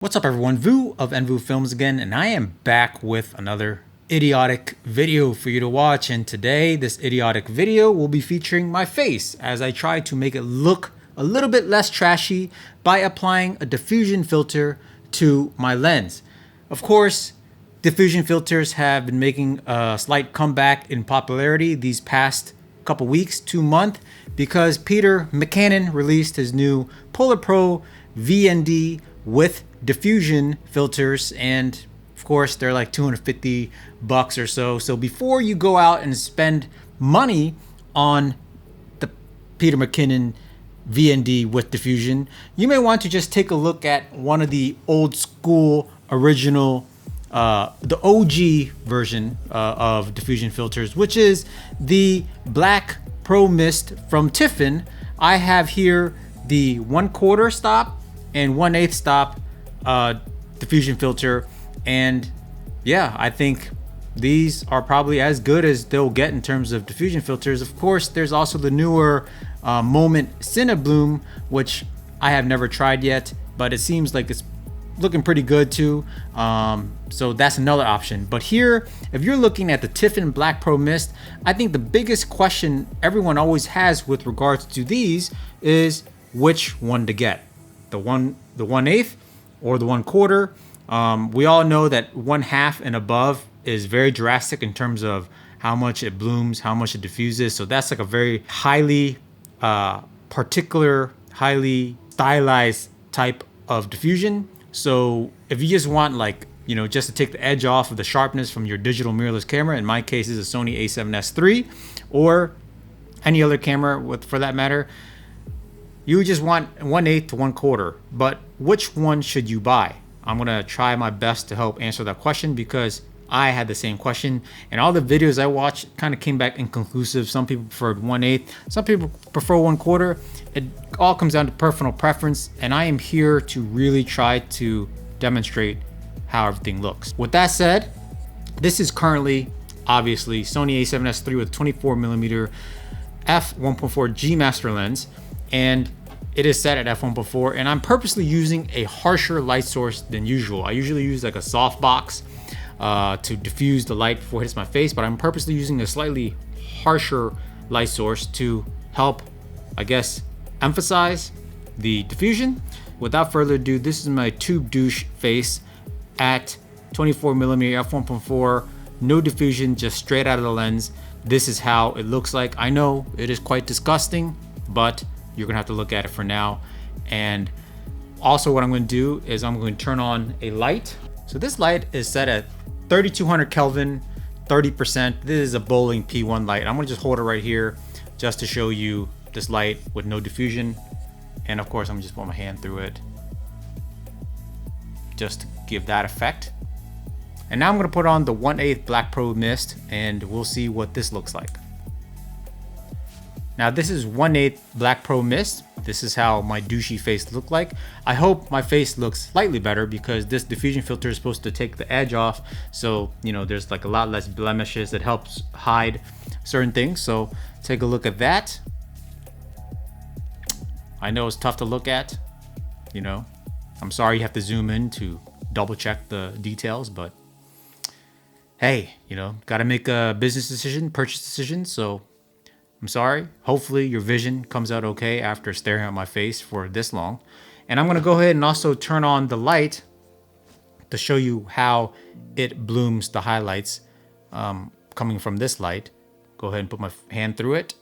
What's up everyone, Vu of NVU Films again, and I am back with another idiotic video for you to watch. And today, this idiotic video will be featuring my face as I try to make it look a little bit less trashy by applying a diffusion filter to my lens. Of course, diffusion filters have been making a slight comeback in popularity these past couple weeks to month because Peter McKinnon released his new Polar Pro VND with diffusion filters, and of course they're like $250 or so. So before you go out and spend money on the Peter McKinnon VND with diffusion, you may want to just take a look at one of the old school original the OG version of diffusion filters, which is the Black Pro Mist from Tiffen. I have here the 1/4 stop and 1/8 stop diffusion filter, and yeah, I think these are probably as good as they'll get in terms of diffusion filters. Of course, there's also the newer Moment Cinebloom, which I have never tried yet, but it seems like it's looking pretty good too. So that's another option. But here, if you're looking at the Tiffen Black Pro Mist, I think the biggest question everyone always has with regards to these is which one to get. The 1/8 or the 1/4. We all know that 1/2 and above is very drastic in terms of how much it blooms, how much it diffuses. So that's like a very highly particular, highly stylized type of diffusion. So if you just want, like, you know, just to take the edge off of the sharpness from your digital mirrorless camera, in my case is a Sony a7S III or any other camera for that matter, you just want 1/8 to 1/4, but which one should you buy? I'm gonna try my best to help answer that question because I had the same question, and all the videos I watched kind of came back inconclusive. Some people preferred 1/8, some people prefer 1/4. It all comes down to personal preference, and I am here to really try to demonstrate how everything looks. With that said, this is currently obviously Sony a7S III with 24mm f1.4 G master lens, and it is set at f1.4, and I'm purposely using a harsher light source than usual. I usually use like a soft box to diffuse the light before it hits my face, but I'm purposely using a slightly harsher light source to help, I guess, emphasize the diffusion. Without further ado, this is my tube douche face at 24mm f1.4, no diffusion, just straight out of the lens. This is how it looks like. I know it is quite disgusting, but you're gonna have to look at it for now. And also what I'm gonna do is I'm going to turn on a light. So this light is set at 3200 Kelvin, 30%. This is a bowling P1 light. I'm gonna just hold it right here just to show you this light with no diffusion. And of course, I'm gonna just put my hand through it just to give that effect. And now I'm gonna put on the 1/8 Black Pro Mist, and we'll see what this looks like. Now this is 1/8 Black Pro Mist. This is how my douchey face looked like. I hope my face looks slightly better because this diffusion filter is supposed to take the edge off. So, you know, there's like a lot less blemishes. It helps hide certain things. So take a look at that. I know it's tough to look at, you know. I'm sorry you have to zoom in to double check the details, but hey, you know, gotta make a business decision, purchase decision. So I'm sorry. Hopefully your vision comes out okay after staring at my face for this long. And I'm gonna go ahead and also turn on the light to show you how it blooms the highlights coming from this light. Go ahead and put my hand through it.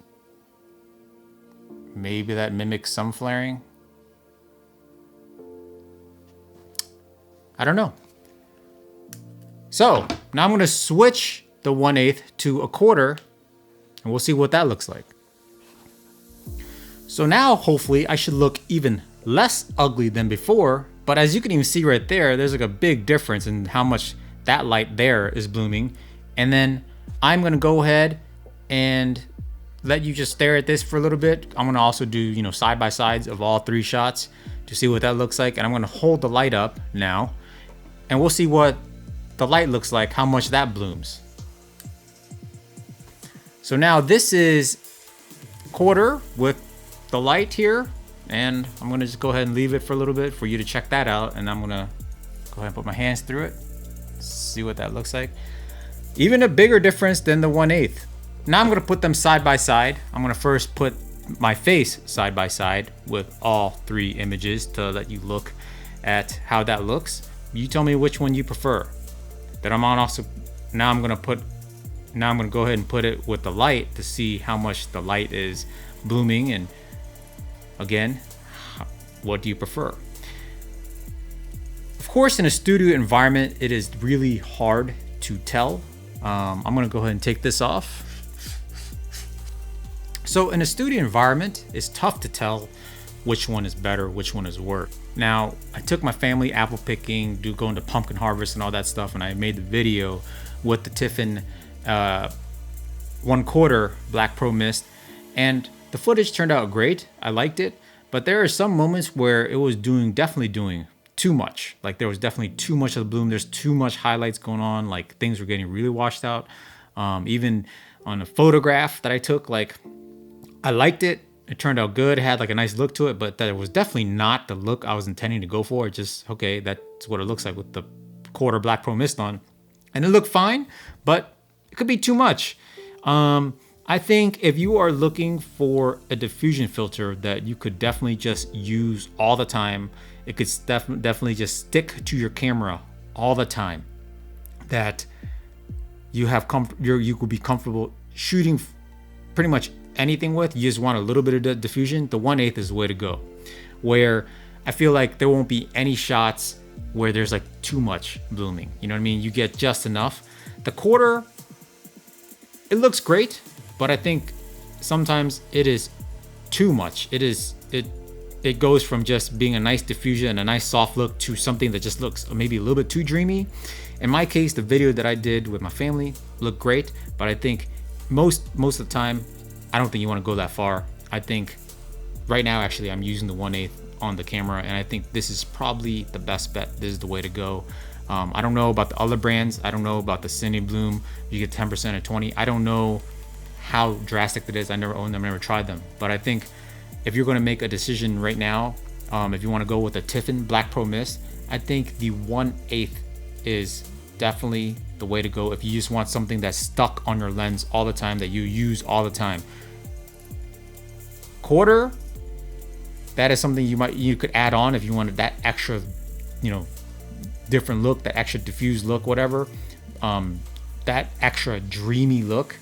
Maybe that mimics some flaring. I don't know. So now I'm gonna switch the 1/8 to 1/4, and we'll see what that looks like. So now hopefully I should look even less ugly than before, but as you can even see right there, there's like a big difference in how much that light there is blooming. And then I'm gonna go ahead and let you just stare at this for a little bit. I'm gonna also do, you know, side by sides of all 3 shots to see what that looks like. And I'm gonna hold the light up now, and we'll see what the light looks like, how much that blooms. So now this is 1/4 with the light here, and I'm gonna just go ahead and leave it for a little bit for you to check that out, and I'm gonna Go ahead and put my hands through it. See what that looks like. Even a bigger difference than the 1/8. Now I'm gonna put them side by side. I'm gonna first put my face side by side with all 3 images to let you look at how that looks. You tell me which one you prefer. Then I'm on also, now I'm gonna go ahead and put it with the light to see how much the light is blooming, and again, what do you prefer? Of course, in a studio environment, it is really hard to tell. I'm gonna go ahead and take this off. So in a studio environment, it's tough to tell which one is better, which one is worse. Now, I took my family apple picking, going to pumpkin harvest and all that stuff, and I made the video with the Tiffen 1/4 Black Pro Mist, and the footage turned out great. I liked it, but there are some moments where it was definitely doing too much. Like there was definitely too much of the bloom. There's too much highlights going on. Like things were getting really washed out. Even on a photograph that I took, like I liked it. It turned out good. It had like a nice look to it, but that was definitely not the look I was intending to go for. It just, okay, that's what it looks like with the 1/4 Black Pro Mist on. And it looked fine, but it could be too much. I think if you are looking for a diffusion filter that you could definitely just use all the time, it could definitely just stick to your camera all the time, that you could be comfortable shooting pretty much anything with. You just want a little bit of the diffusion. The 1/8 is the way to go, where I feel like there won't be any shots where there's like too much blooming. You know what I mean? You get just enough. The 1/4, it looks great, but I think sometimes it is too much. It goes from just being a nice diffusion and a nice soft look to something that just looks maybe a little bit too dreamy. In my case, the video that I did with my family looked great, but I think most of the time, I don't think you want to go that far. I think right now, actually, I'm using the 1/8 on the camera, and I think this is probably the best bet. This is the way to go. I don't know about the other brands. I don't know about the Cine Bloom. You get 10% or 20. I don't know how drastic it is. I never owned them, never tried them. But I think if you're going to make a decision right now, if you want to go with a Tiffen Black Pro Mist, I think the 1/8 is definitely the way to go if you just want something that's stuck on your lens all the time, that you use all the time. 1/4, that is something you could add on if you wanted that extra, different look, that extra diffused look, whatever, that extra dreamy look.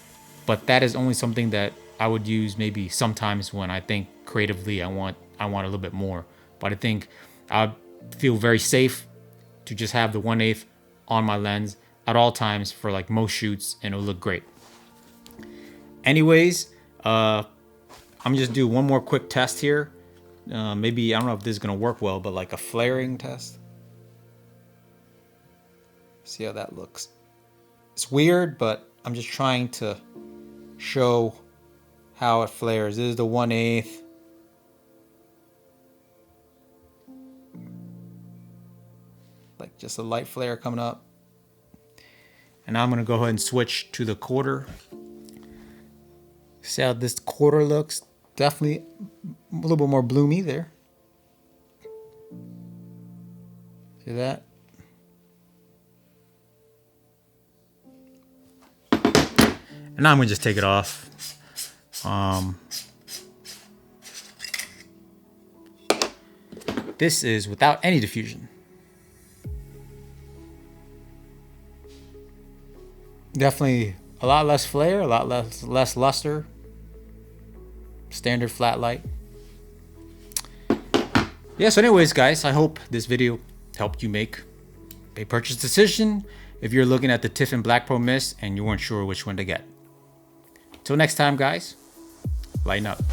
But that is only something that I would use maybe sometimes when I think creatively I want a little bit more. But I think I feel very safe to just have the 1/8 on my lens at all times for like most shoots, and it'll look great. Anyways, I'm just do one more quick test here. Maybe, I don't know if this is gonna work well, but like a flaring test. See how that looks. It's weird, but I'm just trying to show how it flares. This is the 1/8. Like just a light flare coming up. And now I'm gonna go ahead and switch to the 1/4. See how this 1/4 looks? Definitely a little bit more bloomy there. See that? And now I'm gonna just take it off. This is without any diffusion. Definitely a lot less flare, a lot less luster. Standard flat light. Yeah, so anyways, guys, I hope this video helped you make a purchase decision if you're looking at the Tiffen Black Pro Mist and you weren't sure which one to get. Till next time, guys, lighten up.